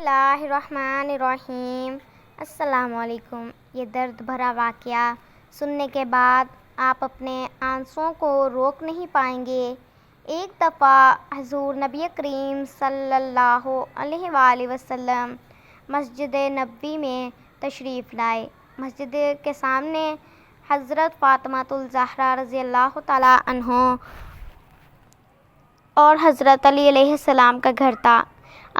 اللہ الرحمن الرحیم۔ السلام علیکم۔ یہ درد بھرا واقعہ سننے کے بعد آپ اپنے آنسوؤں کو روک نہیں پائیں گے۔ ایک دفعہ حضور نبی کریم صلی اللہ علیہ وآلہ وسلم مسجد نبوی میں تشریف لائے۔ مسجد کے سامنے حضرت فاطمہ الزہرا رضی اللہ تعالیٰ عنہ اور حضرت علی علیہ السلام کا گھر تھا۔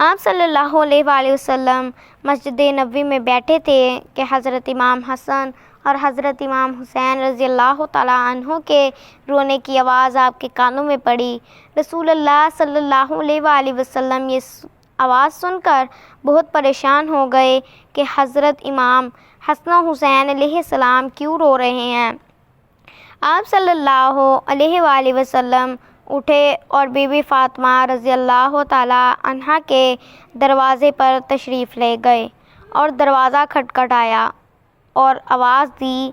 آپ صلی اللہ علیہ وآلہ وسلم مسجد نبوی میں بیٹھے تھے کہ حضرت امام حسن اور حضرت امام حسین رضی اللہ تعالیٰ عنہ کے رونے کی آواز آپ کے کانوں میں پڑی۔ رسول اللہ صلی اللہ علیہ وآلہ وسلم یہ آواز سن کر بہت پریشان ہو گئے کہ حضرت امام حسن و حسین علیہ السلام کیوں رو رہے ہیں۔ آپ صلی اللہ علیہ وآلہ وسلم اٹھے اور بی بی فاطمہ رضی اللہ تعالیٰ عنہا کے دروازے پر تشریف لے گئے اور دروازہ کھٹکھٹایا اور آواز دی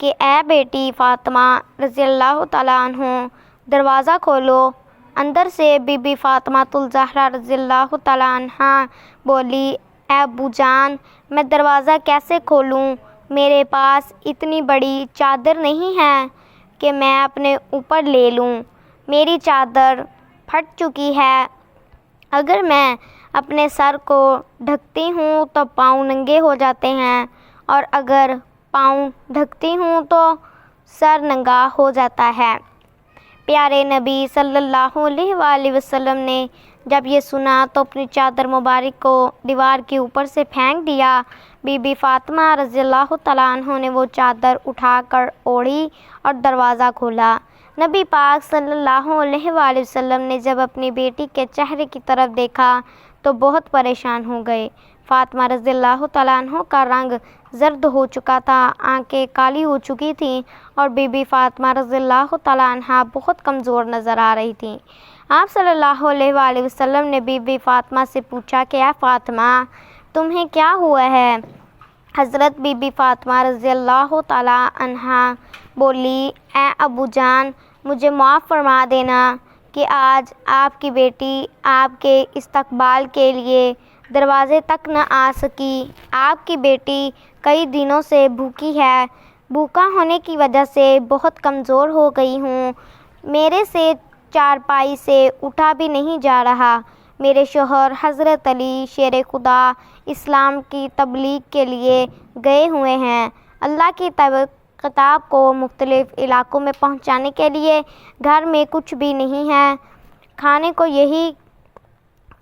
کہ اے بیٹی فاطمہ رضی اللہ تعالیٰ عنہ، دروازہ کھولو۔ اندر سے بی بی فاطمہ الزہرا رضی اللہ تعالیٰ عنہا بولی، اے ابو جان، میں دروازہ کیسے کھولوں؟ میرے پاس اتنی بڑی چادر نہیں ہے کہ میں اپنے اوپر لے لوں۔ میری چادر پھٹ چکی ہے۔ اگر میں اپنے سر کو ڈھکتی ہوں تو پاؤں ننگے ہو جاتے ہیں، اور اگر پاؤں ڈھکتی ہوں تو سر ننگا ہو جاتا ہے۔ پیارے نبی صلی اللہ علیہ وآلہ وسلم نے جب یہ سنا تو اپنی چادر مبارک کو دیوار کے اوپر سے پھینک دیا۔ بی بی فاطمہ رضی اللہ تعالیٰ عنہ نے وہ چادر اٹھا کر اوڑھی اور دروازہ کھولا۔ نبی پاک صلی اللہ علیہ وآلہ وسلم نے جب اپنی بیٹی کے چہرے کی طرف دیکھا تو بہت پریشان ہو گئے۔ فاطمہ رضی اللہ تعالیٰ عنہ کا رنگ زرد ہو چکا تھا، آنکھیں کالی ہو چکی تھیں اور بی بی فاطمہ رضی اللہ تعالیٰ عنہ بہت کمزور نظر آ رہی تھیں۔ آپ صلی اللہ علیہ وآلہ وسلم نے بی بی فاطمہ سے پوچھا کہ اے فاطمہ، تمہیں کیا ہوا ہے؟ حضرت بی بی فاطمہ رضی اللہ تعالیٰ عنہ بولی، اے ابو جان، مجھے معاف فرما دینا کہ آج آپ کی بیٹی آپ کے استقبال کے لیے دروازے تک نہ آ سکی۔ آپ کی بیٹی کئی دنوں سے بھوکی ہے۔ بھوکا ہونے کی وجہ سے بہت کمزور ہو گئی ہوں۔ میرے سے چارپائی سے اٹھا بھی نہیں جا رہا۔ میرے شوہر حضرت علی شیر خدا اسلام کی تبلیغ کے لیے گئے ہوئے ہیں۔ اللہ کی کتاب کو مختلف علاقوں میں پہنچانے کے لیے گھر میں کچھ بھی نہیں ہے کھانے کو۔ یہی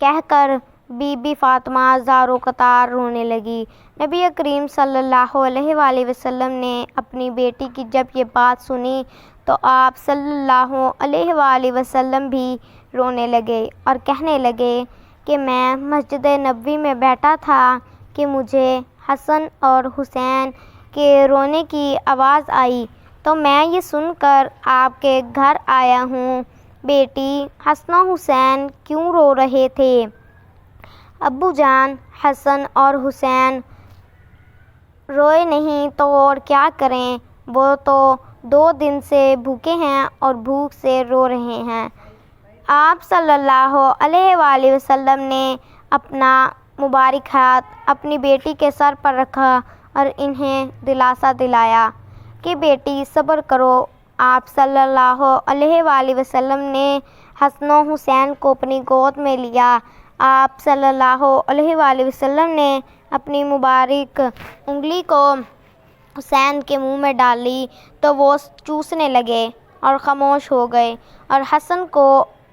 کہہ کر بی بی فاطمہ زار و قطار رونے لگی۔ نبی کریم صلی اللہ علیہ وآلہ وسلم نے اپنی بیٹی کی جب یہ بات سنی تو آپ صلی اللہ علیہ وآلہ وسلم بھی رونے لگے اور کہنے لگے کہ میں مسجد نبوی میں بیٹھا تھا کہ مجھے حسن اور حسین کے رونے کی آواز آئی تو میں یہ سن کر آپ کے گھر آیا ہوں۔ بیٹی، حسن و حسین کیوں رو رہے تھے؟ ابو جان، حسن اور حسین روئے نہیں تو اور کیا کریں؟ وہ تو 2 دن سے بھوکے ہیں اور بھوک سے رو رہے ہیں۔ آپ صلی اللہ علیہ وآلہ وسلم نے اپنا مبارک ہاتھ اپنی بیٹی کے سر پر رکھا اور انہیں دلاسا دلایا کہ بیٹی صبر کرو۔ آپ صلی اللہ علیہ وآلہ وسلم نے حسن و حسین کو اپنی گود میں لیا۔ آپ صلی اللہ علیہ وآلہ وسلم نے اپنی مبارک انگلی کو حسین کے منہ میں ڈالی تو وہ چوسنے لگے اور خاموش ہو گئے اور حسن کو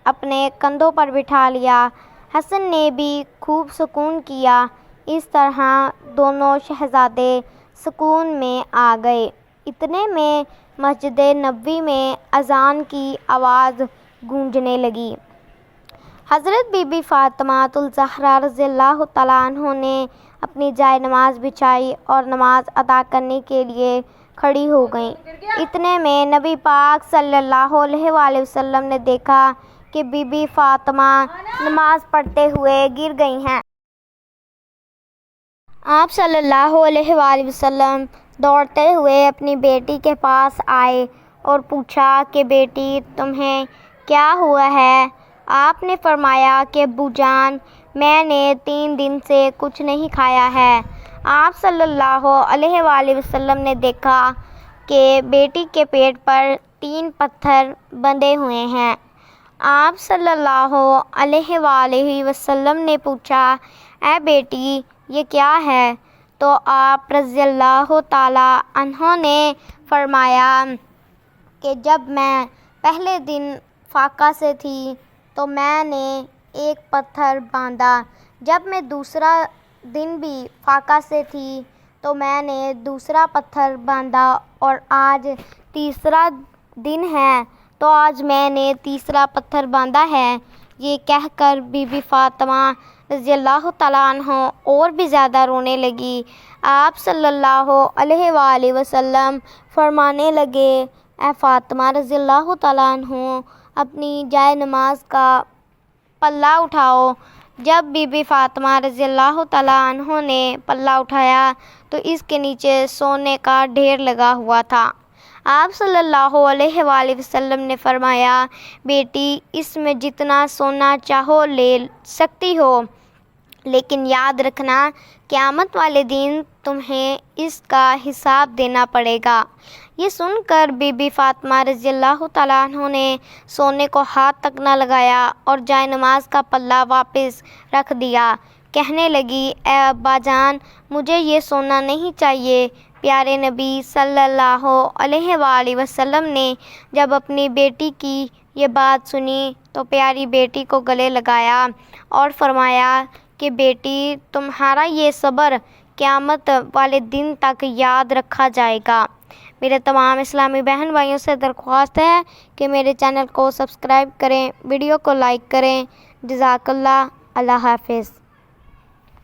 اپنے کندھوں پر بٹھا لیا۔ حسن نے بھی خوب سکون کیا۔ اس طرح دونوں شہزادے سکون میں آ گئے۔ اتنے میں مسجد نبوی میں اذان کی آواز گونجنے لگی۔ حضرت بی بی فاطمہ الزہرا رضی اللہ تعالیٰ عنہ نے اپنی جائے نماز بچھائی اور نماز ادا کرنے کے لیے کھڑی ہو گئیں۔ اتنے میں نبی پاک صلی اللہ علیہ وآلہ وسلم نے دیکھا کہ بی بی فاطمہ نماز پڑھتے ہوئے گر گئی ہیں۔ آپ صلی اللہ علیہ وآلہ وسلم دوڑتے ہوئے اپنی بیٹی کے پاس آئے اور پوچھا کہ بیٹی، تمہیں کیا ہوا ہے؟ آپ نے فرمایا کہ ابو جان، میں نے 3 دن سے کچھ نہیں کھایا ہے۔ آپ صلی اللہ علیہ وآلہ وسلم نے دیکھا کہ بیٹی کے پیٹ پر 3 پتھر بندھے ہوئے ہیں۔ آپ صلی اللہ علیہ وآلہ وسلم نے پوچھا، اے بیٹی یہ کیا ہے؟ تو آپ رضی اللہ تعالی عنہ نے فرمایا کہ جب میں پہلے دن فاقہ سے تھی تو میں نے ایک پتھر باندھا، جب میں دوسرا دن بھی فاقہ سے تھی تو میں نے دوسرا پتھر باندھا، اور آج تیسرا دن ہے تو آج میں نے تیسرا پتھر باندھا ہے۔ یہ کہہ کر بی بی فاطمہ رضی اللہ تعالیٰ عنہ اور بھی زیادہ رونے لگی۔ آپ صلی اللہ علیہ وآلہ وسلم فرمانے لگے، اے فاطمہ رضی اللہ تعالیٰ عنہ اپنی جائے نماز کا پلہ اٹھاؤ۔ جب بی بی فاطمہ رضی اللہ تعالیٰ عنہ نے پلہ اٹھایا تو اس کے نیچے سونے کا ڈھیر لگا ہوا تھا۔ آپ صلی اللہ علیہ وآلہ وسلم نے فرمایا، بیٹی اس میں جتنا سونا چاہو لے سکتی ہو، لیکن یاد رکھنا قیامت والے دن تمہیں اس کا حساب دینا پڑے گا۔ یہ سن کر بی بی فاطمہ رضی اللہ تعالیٰ عنہ نے سونے کو ہاتھ تک نہ لگایا اور جائے نماز کا پلہ واپس رکھ دیا۔ کہنے لگی، اے ابا جان مجھے یہ سونا نہیں چاہیے۔ پیارے نبی صلی اللہ علیہ وآلہ وسلم نے جب اپنی بیٹی کی یہ بات سنی تو پیاری بیٹی کو گلے لگایا اور فرمایا کہ بیٹی تمہارا یہ صبر قیامت والے دن تک یاد رکھا جائے گا۔ میرے تمام اسلامی بہن بھائیوں سے درخواست ہے کہ میرے چینل کو سبسکرائب کریں، ویڈیو کو لائک کریں۔ جزاک اللہ، اللہ حافظ۔